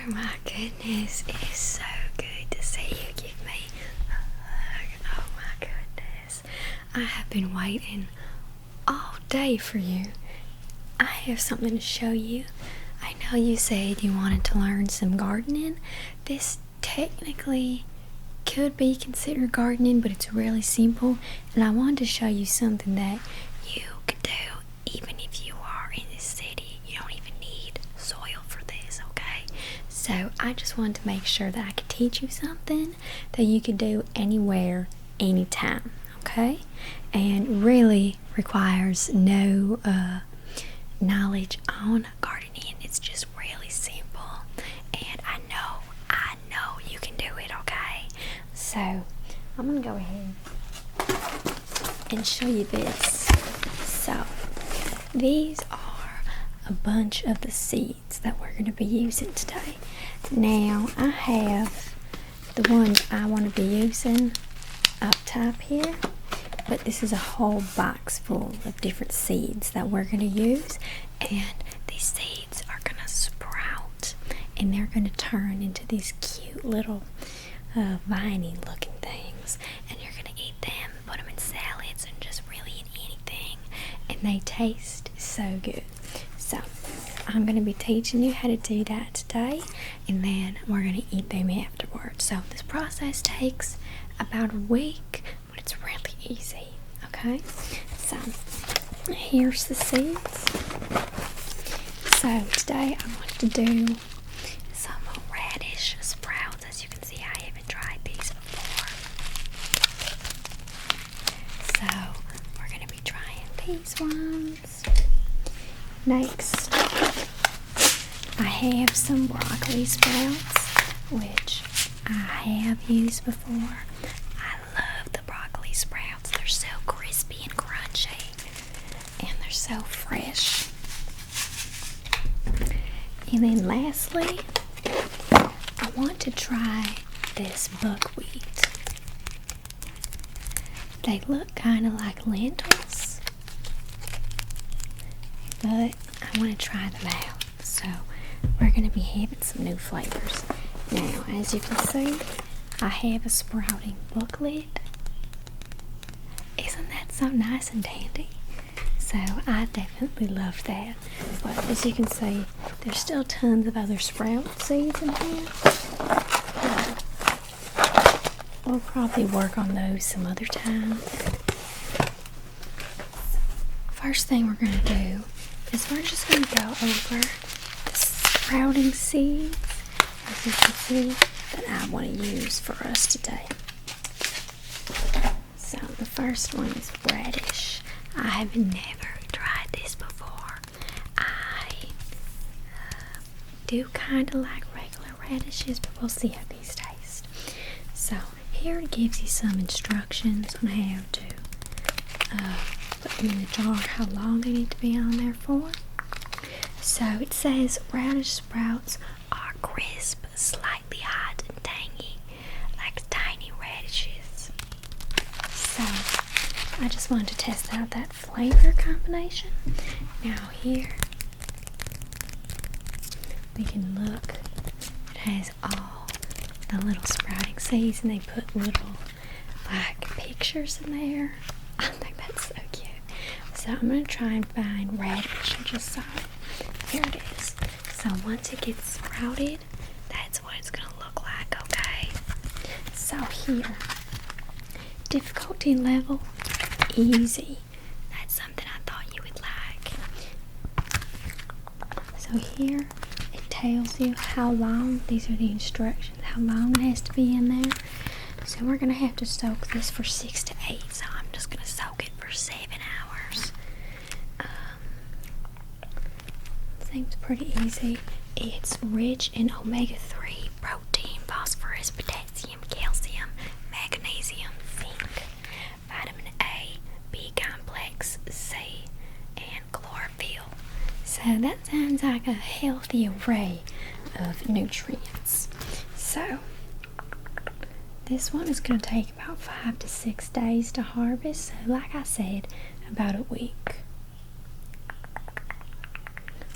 Oh my goodness, it is so good to see you give me a hug. Oh my goodness. I have been waiting all day for you. I have something to show you. I know you said you wanted to learn some gardening. This technically could be considered gardening, but it's really simple. And I wanted to show you something that you could do even if you are in this city. You don't even need soil for this, okay? So I just wanted to make sure that I could teach you something that you could do anywhere, anytime, okay? And really requires no knowledge on gardening. It's just really simple, and I know you can do it, okay? So I'm gonna go ahead and show you this. So these are a bunch of the seeds that we're going to be using today. Now I have the ones I want to be using up top here, but this is a whole box full of different seeds that we're going to use, and these seeds are going to sprout and they're going to turn into these cute little viney looking things, and you're going to eat them, put them in salads, and just really in anything, and they taste so good. So I'm going to be teaching you how to do that today, and then we're going to eat them afterwards. So this process takes about a week, but it's really easy, okay? So here's the seeds. So today I want to do some radish sprouts. As you can see, I haven't tried these before. So we're going to be trying these ones. Next, I have some broccoli sprouts, which I have used before. I love the broccoli sprouts. They're so crispy and crunchy, and they're so fresh. And then lastly, I want to try this buckwheat. They look kind of like lentils, but I want to try them out. So we're going to be having some new flavors. Now, as you can see, I have a sprouting booklet. Isn't that so nice and dandy? So I definitely love that. But as you can see, there's still tons of other sprout seeds in here. We'll probably work on those some other time. First thing we're going to do is we're just going to go over the sprouting seeds, as you can see, that I want to use for us today. So the first one is radish. I have never tried this before. I do kind of like regular radishes, but we'll see how these taste. So here it gives you some instructions on how to put them in the jar, how long they need to be on there for. So it says radish sprouts are crisp, slightly hot and tangy, like tiny radishes. So I just wanted to test out that flavor combination. Now here we can look. It has all the little sprouting seeds, and they put little like pictures in there. I think that's so cute. So I'm going to try and find radish. I just saw it. Here it is. So once it gets sprouted, that's what it's going to look like, okay? So here, difficulty level, easy. That's something I thought you would like. So here, it tells you how long, these are the instructions, how long it has to be in there. So we're going to have to soak this for 6 to 8. So I'm just going to soak it for 7 hours. Seems pretty easy. It's rich in omega-3, protein, phosphorus, potassium, calcium, magnesium, zinc, vitamin A, B complex, C, and chlorophyll. So that sounds like a healthy array of nutrients. So this one is going to take about 5 to 6 days to harvest. So like I said, about a week.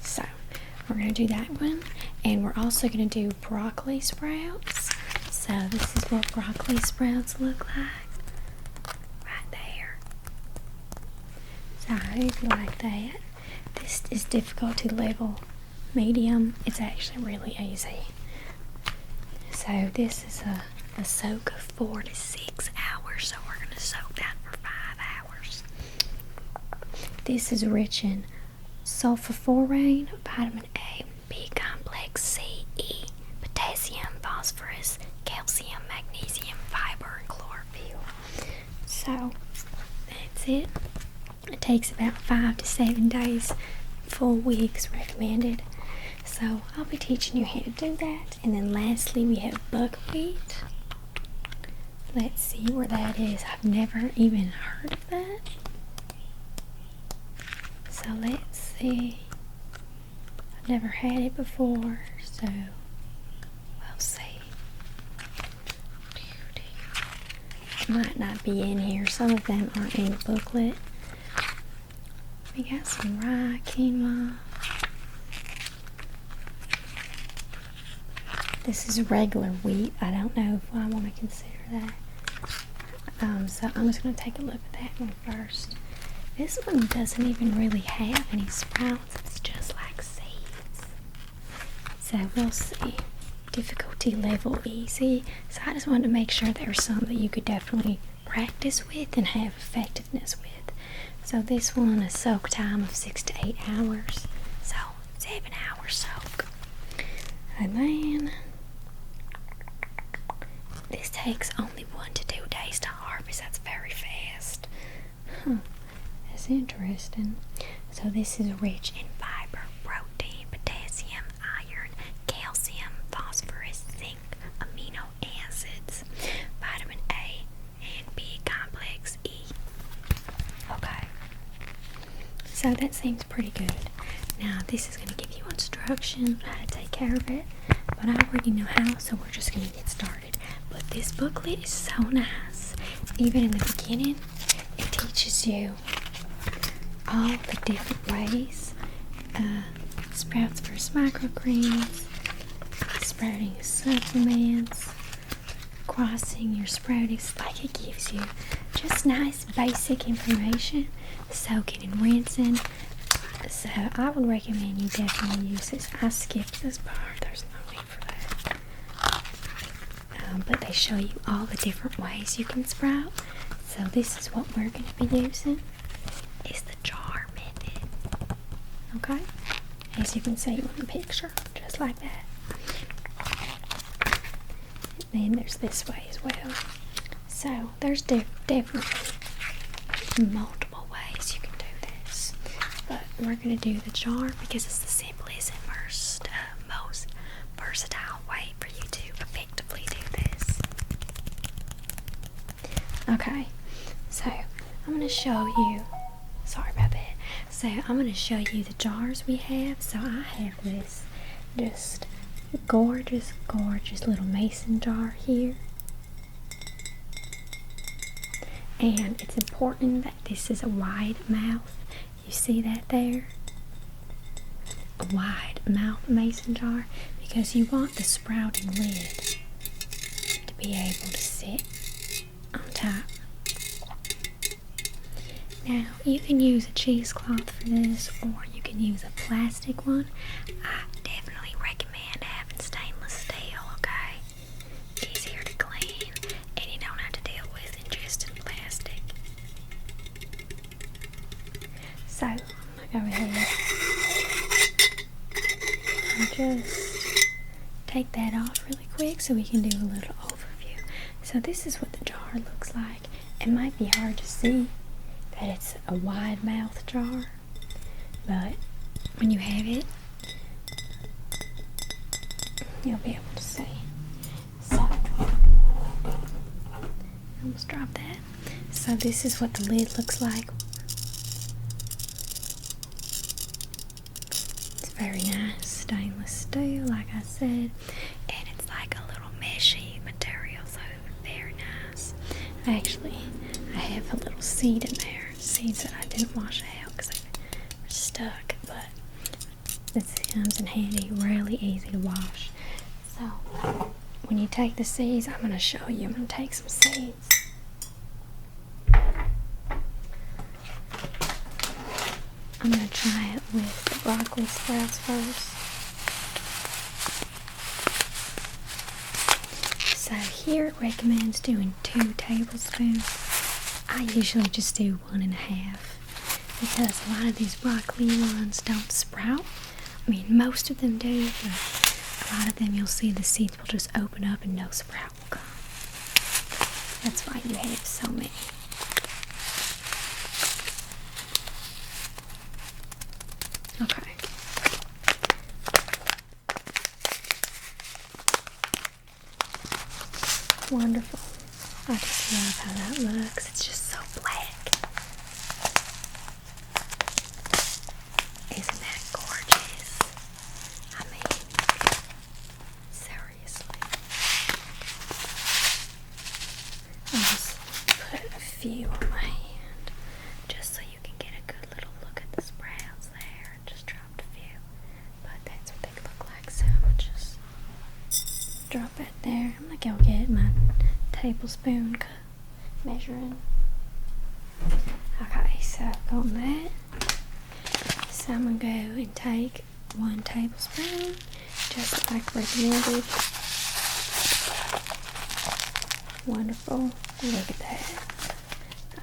So we're going to do that one. And we're also going to do broccoli sprouts. So this is what broccoli sprouts look like. Right there. So I hope you like that. This is difficulty level medium. It's actually really easy. So this is a soak of 4 to 6 hours. So we're going to soak that for 5 hours. This is rich in sulforaphane, vitamin A, B complex, C, E, potassium, phosphorus, calcium, magnesium, fiber, and chlorophyll. So that's it. It takes about 5 to 7 days, full weeks recommended. So I'll be teaching you how to do that. And then lastly we have buckwheat. Let's see where that is. I've never even heard of that. So let's see. I've never had it before, so we'll see. It might not be in here. Some of them aren't in the booklet. We got some rye, quinoa. This is regular wheat. I don't know if I want to consider that. So I'm just going to take a look at that one first. This one doesn't even really have any sprouts. It's just like seeds. So we'll see. Difficulty level easy. So I just wanted to make sure there were some that you could definitely practice with and have effectiveness with. So this one, a soak time of 6 to 8 hours. So 7 hours soak. And then this takes only 1 to 2 days to harvest. That's very fast. That's interesting. So this is rich in fiber, protein, potassium, iron, calcium, phosphorus, zinc, amino acids, vitamin A, and B complex E. Okay. So that seems pretty good. Now this is going to give you instructions on how to take care of it. But I already know how, so we're just going to get started. But this booklet is so nice. Even in the beginning, it teaches you all the different ways. Sprouts versus microgreens, sprouting supplements, crossing your sprouts. Like, it gives you just nice basic information. Soaking and rinsing. So I would recommend you definitely use this. I skipped this part. There's no need for that. But they show you all the different ways you can sprout. So this is what we're going to be using. Is the jar method. Okay? As you can see on the picture. Just like that. And then there's this way as well. So there's definitely multiple ways you can do this. But we're going to do the jar because it's the simplest and most versatile way for you to effectively do this. Okay, so I'm going to show you, sorry about that. So I'm going to show you the jars we have. So I have this just gorgeous little mason jar here. And it's important that this is a wide mouth. You see that there? A wide mouth mason jar, because you want the sprouting lid to be able to sit on top. Now you can use a cheesecloth for this, or you can use a plastic one. I definitely recommend having stainless steel, okay? Easier to clean, and you don't have to deal with ingesting plastic. So I'm gonna go ahead and just take that off really quick so we can do a little overview. So this is what the jar looks like. It might be hard to see that it's a wide mouth jar, but when you have it, you'll be able to see. So almost dropped that. So this is what the lid looks like. It's very nice, stainless steel, like I said, and it's like a little meshy material, so very nice. Actually, I have a little seed in there, seeds that I didn't wash out because they were stuck, but this comes in handy. when you take the seeds, I'm going to show you. I'm going to take some seeds. I'm going to try it with the broccoli sprouts first. So here it recommends doing 2 tablespoons. I usually just do 1.5 because a lot of these broccoli ones don't sprout. I mean, most of them do, but a lot of them you'll see the seeds will just open up and no sprout will come. That's why you have so many. Okay. Wonderful. I just love how that looks. It's just so black. Isn't that gorgeous? I mean, seriously. I'll just put a few on my hand just so you can get a good little look at the sprouts there. Just dropped a few, but that's what they look like. So I'll just drop that there. I'm gonna go get my tablespoon measuring. Okay, so I've got that. So I'm gonna go and take 1 tablespoon, just like recommended. Wonderful. Look at that.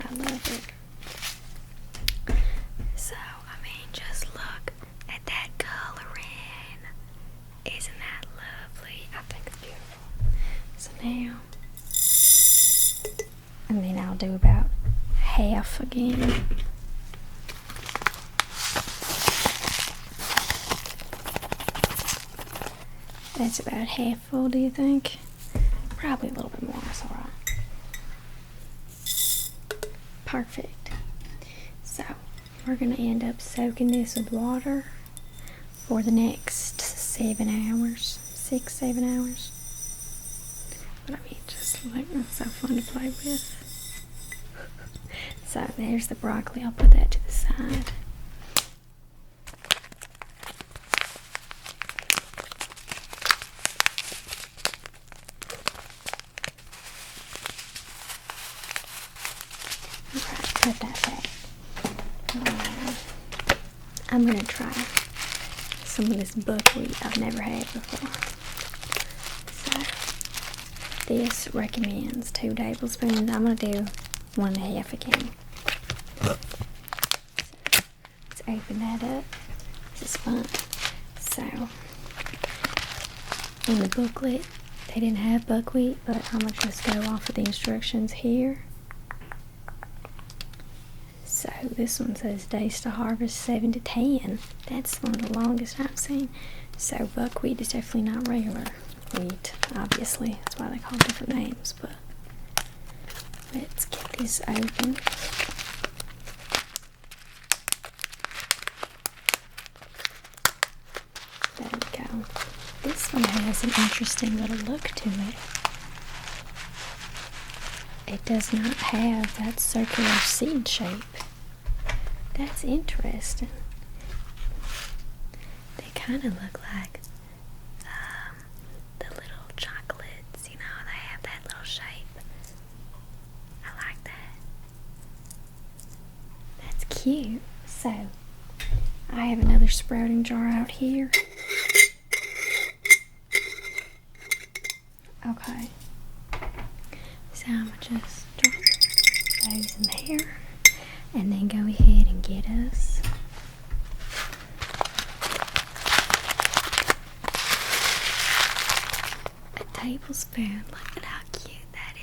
I love it. So, I mean, just look at that coloring. Isn't that lovely? I think it's beautiful. So now, and then I'll do about half again. That's about half full, do you think? Probably a little bit more, that's alright. Perfect. So, we're going to end up soaking this with water for the next 7 hours. 6-7 hours. But I mean, just look, it's so fun to play with. So, there's the broccoli. I'll put that to the side. Put that back. I'm going to try some of this buckwheat I've never had before. So, this recommends 2 tablespoons. I'm going to do 1.5 again. So, let's open that up. This is fun. So, in the booklet, they didn't have buckwheat, but I'm going to just go off of the instructions here. So this one says days to harvest 7 to 10. That's one of the longest I've seen. So buckwheat is definitely not regular wheat, obviously. That's why they call it different names. But let's get this open. There we go. This one has an interesting little look to it. It does not have that circular seed shape. That's interesting. They kind of look like the little chocolates, you know, they have that little shape. I like that. That's cute. So, I have another sprouting jar out here. Okay. So I'm going to just drop those in there and then go ahead and get us a tablespoon. Look at how cute that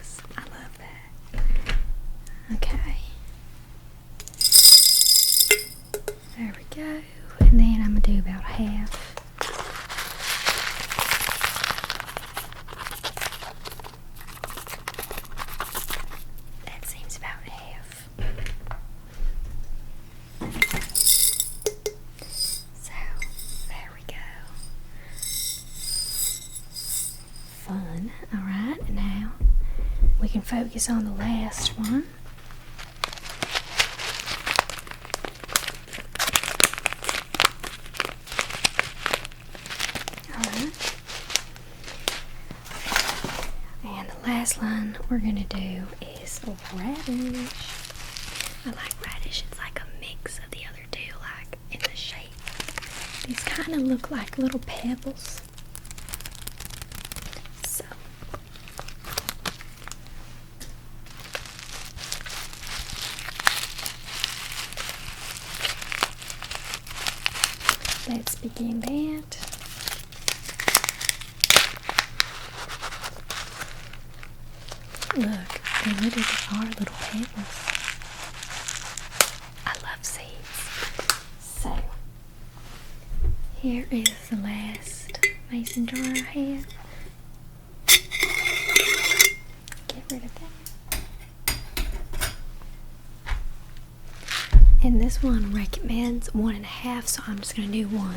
is. I love that. Okay. There we go. And then I'm going to do about half. Fun. Alright, now we can focus on the last one. Alright. last line we're gonna do is radish. I like radish. It's like a mix of the other two, like in the shape. These kind of look like little pebbles. So let's begin that. Look, they literally are little pebbles. I love seeds. So, here is the last mason jar I have. Get rid of that. And this one recommends 1.5, so I'm just going to do 1.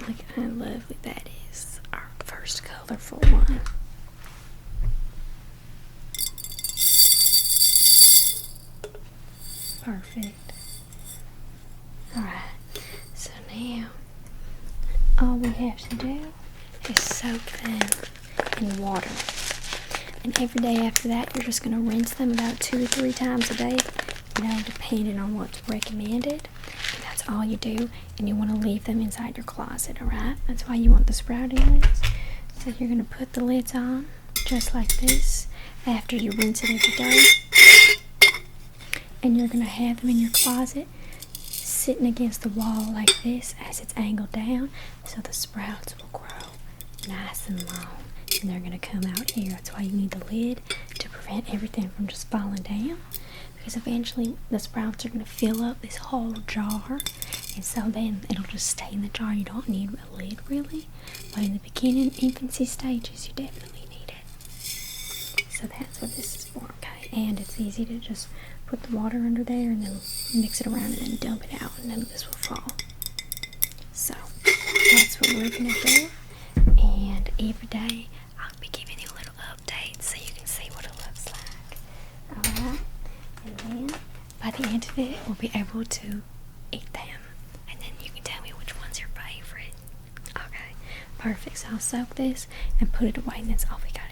Look how lovely that is. Our first colorful one. Perfect. Alright, so now all we have to do is soak them in water. And every day after that, you're just going to rinse them about 2 or 3 times a day, depending on what's recommended. That's all you do, and you want to leave them inside your closet, alright? That's why you want the sprouting lids. So you're going to put the lids on, just like this, after you rinse it every day. And you're going to have them in your closet, sitting against the wall like this as it's angled down, so the sprouts will grow nice and long. And they're going to come out here. That's why you need the lid, to prevent everything from just falling down. Because eventually the sprouts are going to fill up this whole jar, and so then it'll just stay in the jar. You don't need a lid really, but in the beginning, infancy stages, you definitely need it. So that's what this is for, okay? And it's easy to just put the water under there and then mix it around and then dump it out, and then this will fall. So that's what we're going to do, and every day I'll be giving you little updates so you can see what it looks like. Alright? And then, by the end of it, we'll be able to eat them. And then you can tell me which one's your favorite. Okay, perfect. So I'll soak this and put it away, and that's all we got.